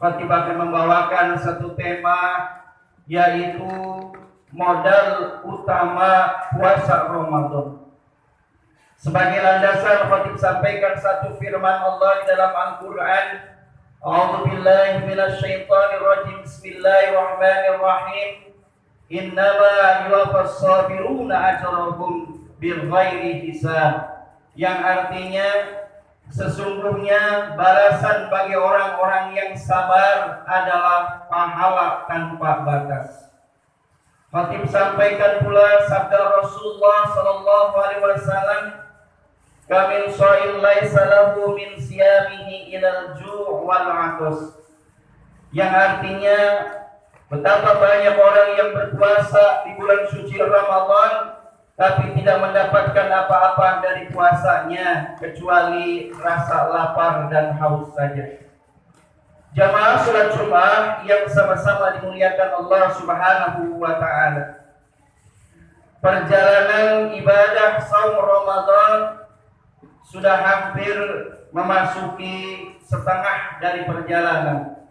Khatib akan membawakan satu tema, yaitu modal utama puasa Ramadan. Sebagai landasan, khatib sampaikan satu firman Allah di dalam Al-Quran. A'udzu billahi minasyaitonir rajim. Bismillahirrahmanirrahim. Innama yuwaffas sabiruna ajrahum bighairi hisab. Yang artinya, sesungguhnya balasan bagi orang-orang yang sabar adalah pahala tanpa batas. Khatib sampaikan pula sabda Rasulullah sallallahu alaihi wasallam, "Kamil sha'il laisa lahu min siyamihi ilal ju' wal 'atas." Yang artinya, betapa banyak orang yang berpuasa di bulan suci Ramadan tapi tidak mendapatkan apa-apa dari puasanya kecuali rasa lapar dan haus saja. Jamaah salat Jumat yang sama-sama dimuliakan Allah Subhanahu wa taala. Perjalanan ibadah saum Ramadan sudah hampir memasuki setengah dari perjalanan.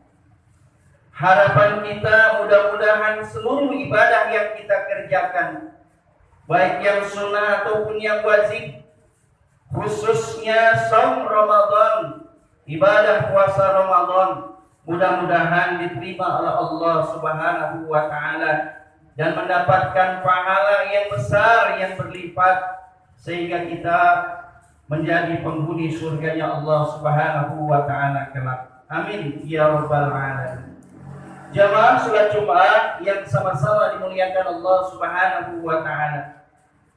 Harapan kita mudah-mudahan seluruh ibadah yang kita kerjakan, baik yang sunnah ataupun yang wajib, khususnya saum Ramadan, ibadah puasa Ramadan, mudah-mudahan diterima oleh Allah Subhanahu wa taala dan mendapatkan pahala yang besar yang berlipat sehingga kita menjadi penghuni surganya Allah Subhanahu wa taala kelak. Amin ya rabbal alamin. Jamaah salat Jumat yang sama-sama dimuliakan Allah Subhanahu wa taala.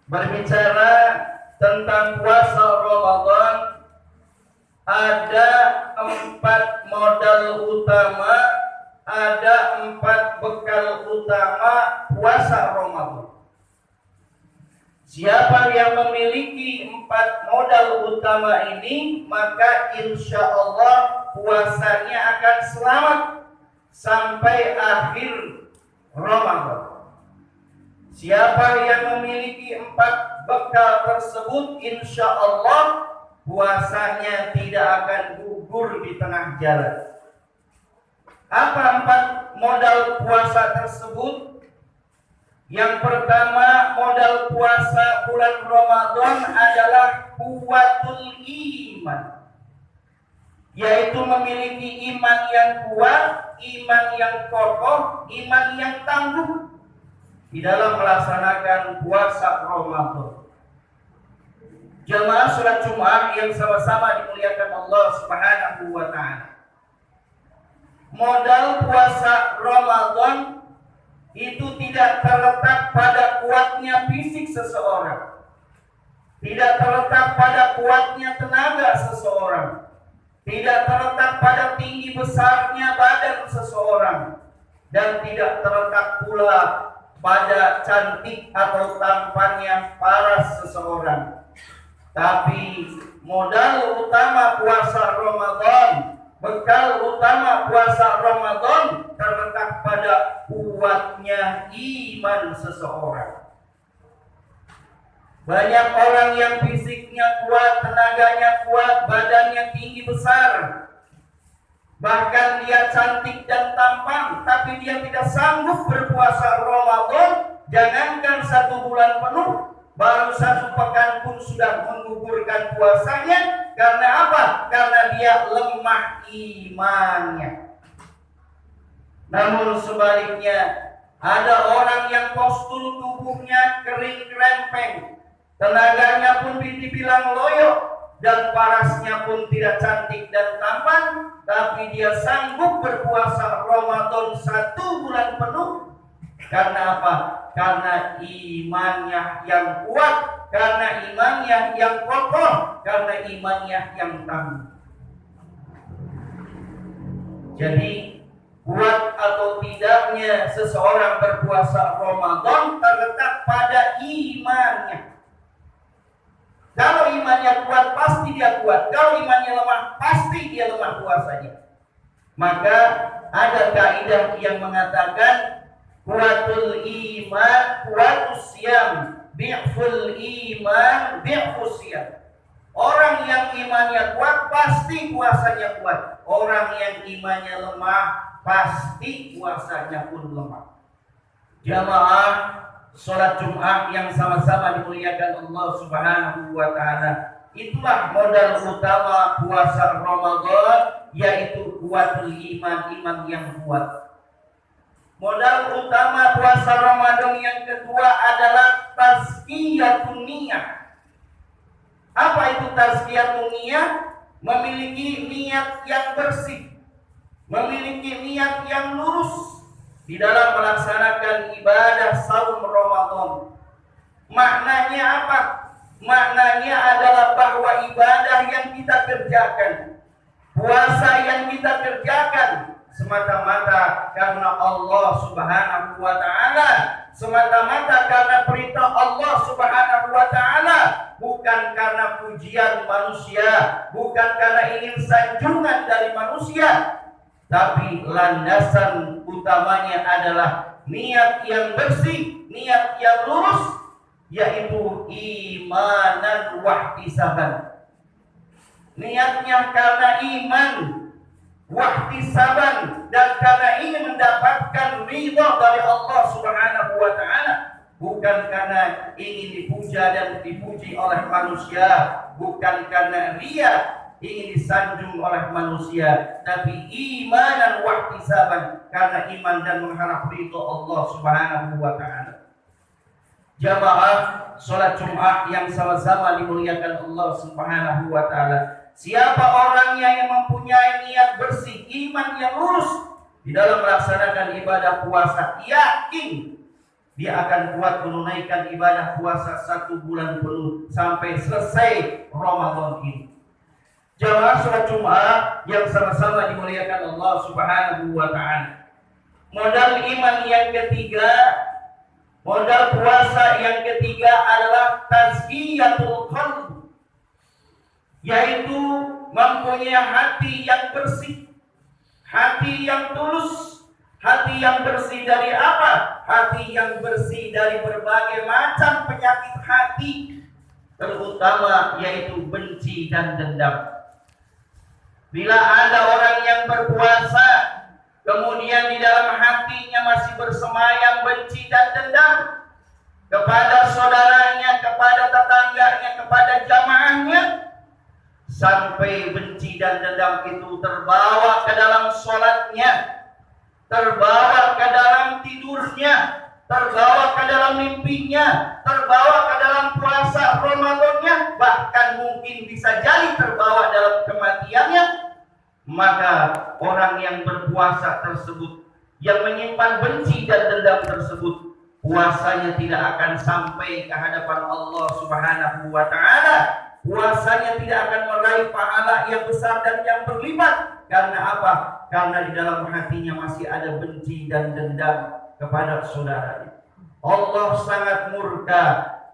Berbicara tentang puasa Ramadan, ada 4 modal utama, ada 4 bekal utama puasa Ramadan. Siapa yang memiliki 4 modal utama ini, maka insya Allah puasanya akan selamat sampai akhir Ramadan. Siapa yang memiliki 4 bekal tersebut, insya Allah puasanya tidak akan gugur di tengah jalan. Apa 4 modal puasa tersebut? Yang pertama, modal puasa bulan Ramadan adalah kuwatul iman, yaitu memiliki iman yang kuat, iman yang kokoh, iman yang tangguh di dalam melaksanakan puasa Ramadan. Jamaah salat Jumat yang sama-sama dimuliakan Allah Subhanahu wa taala. Modal puasa Ramadan itu tidak terletak pada kuatnya fisik seseorang, tidak terletak pada kuatnya tenaga seseorang, tidak terletak pada tinggi besarnya badan seseorang, dan tidak terletak pula pada cantik atau tampannya paras seseorang. Tapi modal utama puasa Ramadan, bekal utama puasa Ramadan terletak pada kuatnya iman seseorang. Banyak orang yang fisiknya kuat, tenaganya kuat, badannya tinggi besar, bahkan dia cantik dan tampan, tapi dia tidak sanggup berpuasa Ramadan. Jangankan 1 bulan penuh, baru 1 pekan pun sudah menggugurkan puasanya. Karena apa? Karena dia lemah imannya. Namun sebaliknya, ada orang yang postur tubuhnya kering krempeng, tenaganya pun dibilang loyo, dan parasnya pun tidak cantik dan tampan, tapi dia sanggup berpuasa Ramadan 1 bulan penuh. Karena apa? Karena imannya yang kuat, karena imannya yang kokoh, karena imannya yang tangguh. Jadi kuat atau tidaknya seseorang berpuasa Ramadan terletak pada imannya. Kalau imannya kuat, pasti dia kuat. Kalau imannya lemah, pasti dia lemah puasanya. Maka ada kaidah yang mengatakan kuatul iman, kuatus siyam, bi'ful iman, bi'fus siyam. Orang yang imannya kuat pasti puasanya kuat. Orang yang imannya lemah pasti puasanya pun lemah. Jamaah sholat Jumat yang sama-sama dimuliakan Allah Subhanahu wa taala. Itulah modal utama puasa Ramadan, yaitu kuatul iman, iman yang kuat. Modal utama puasa Ramadan yang kedua adalah tazkiyatun niyah. Apa itu tazkiyatun niyah? Memiliki niat yang bersih, memiliki niat yang lurus di dalam melaksanakan ibadah saum Ramadan. Maknanya apa? Maknanya adalah bahwa ibadah yang kita kerjakan, puasa yang kita kerjakan semata-mata karena Allah Subhanahu wa taala, semata-mata karena perintah Allah Subhanahu wa taala, bukan karena pujian manusia, bukan karena ingin sanjungan dari manusia, tapi landasan utamanya adalah niat yang bersih, niat yang lurus, yaitu imanan wahtisaban. Niatnya karena iman, wahtisaban, dan karena ingin mendapatkan ridha dari Allah Subhanahu wa taala, bukan karena ingin dipuja dan dipuji oleh manusia, bukan karena ria, ingin disanjung oleh manusia, tapi imanan wahtisaban, karena iman dan mengharap ridha Allah Subhanahu wa taala. Jamaah sholat Jumat yang sama-sama dimuliakan Allah Subhanahu wa taala. Siapa orangnya yang mempunyai niat bersih, iman yang lurus di dalam melaksanakan ibadah puasa, yakin dia akan kuat menunaikan ibadah puasa 1 bulan penuh sampai selesai Ramadan ini. Jamaah sholat Jumat yang sama-sama dimuliakan Allah Subhanahu wa taala. Modal iman yang ketiga, modal puasa yang ketiga adalah tazkiyatul qalb, yaitu mempunyai hati yang bersih, hati yang tulus. Hati yang bersih dari apa? Hati yang bersih dari berbagai macam penyakit hati, terutama yaitu benci dan dendam. Bila ada orang yang berpuasa, kemudian di dalam hatinya masih bersemayam benci dan dendam kepada saudaranya, kepada tetangganya, kepada jamaahnya, sampai benci dan dendam itu terbawa ke dalam sholatnya, terbawa ke dalam tidurnya, terbawa ke dalam mimpinya, terbawa ke dalam puasa Ramadannya, bahkan mungkin bisa jadi terbawa dalam kematiannya, maka orang yang berpuasa tersebut, yang menyimpan benci dan dendam tersebut, puasanya tidak akan sampai ke hadapan Allah Subhanahu wa taala. Puasanya tidak akan meraih pahala yang besar dan yang berlipat. Karena apa? Karena di dalam hatinya masih ada benci dan dendam kepada saudaranya. Allah sangat murka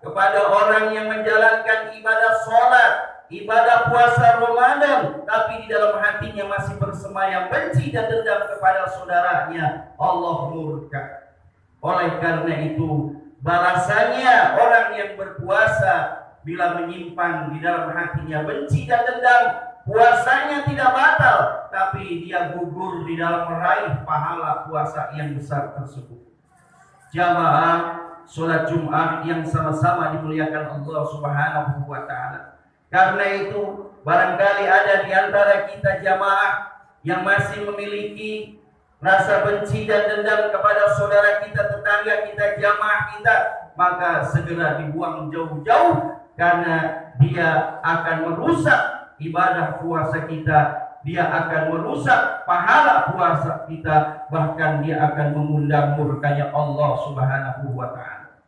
kepada orang yang menjalankan ibadah sholat, ibadah puasa Ramadan, tapi di dalam hatinya masih bersemayam benci dan dendam kepada saudaranya. Allah murka. Oleh karena itu, balasannya orang yang berpuasa bila menyimpan di dalam hatinya benci dan dendam, puasanya tidak batal, tapi dia gugur di dalam meraih pahala puasa yang besar tersebut. Jamaah sholat Jumat yang sama-sama dimuliakan Allah Subhanahu wa taala. Karena itu, barangkali ada di antara kita jamaah yang masih memiliki rasa benci dan dendam kepada saudara kita, tetangga kita, jamaah kita, maka segera dibuang jauh-jauh, karena dia akan merusak ibadah puasa kita, dia akan merusak pahala puasa kita, bahkan dia akan mengundang murkanya Allah Subhanahu wa taala.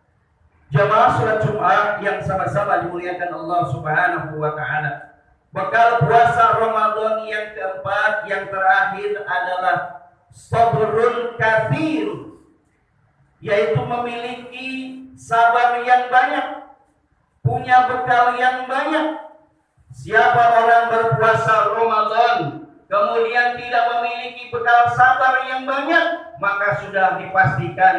Jamaah sholat Jumat yang sama-sama dimuliakan Allah Subhanahu wa taala. Bekal puasa Ramadan yang keempat, yang terakhir adalah sabrun katsir, yaitu memiliki sabar yang banyak, punya bekal yang banyak. Siapa orang berpuasa Ramadan kemudian tidak memiliki bekal sabar yang banyak, maka sudah dipastikan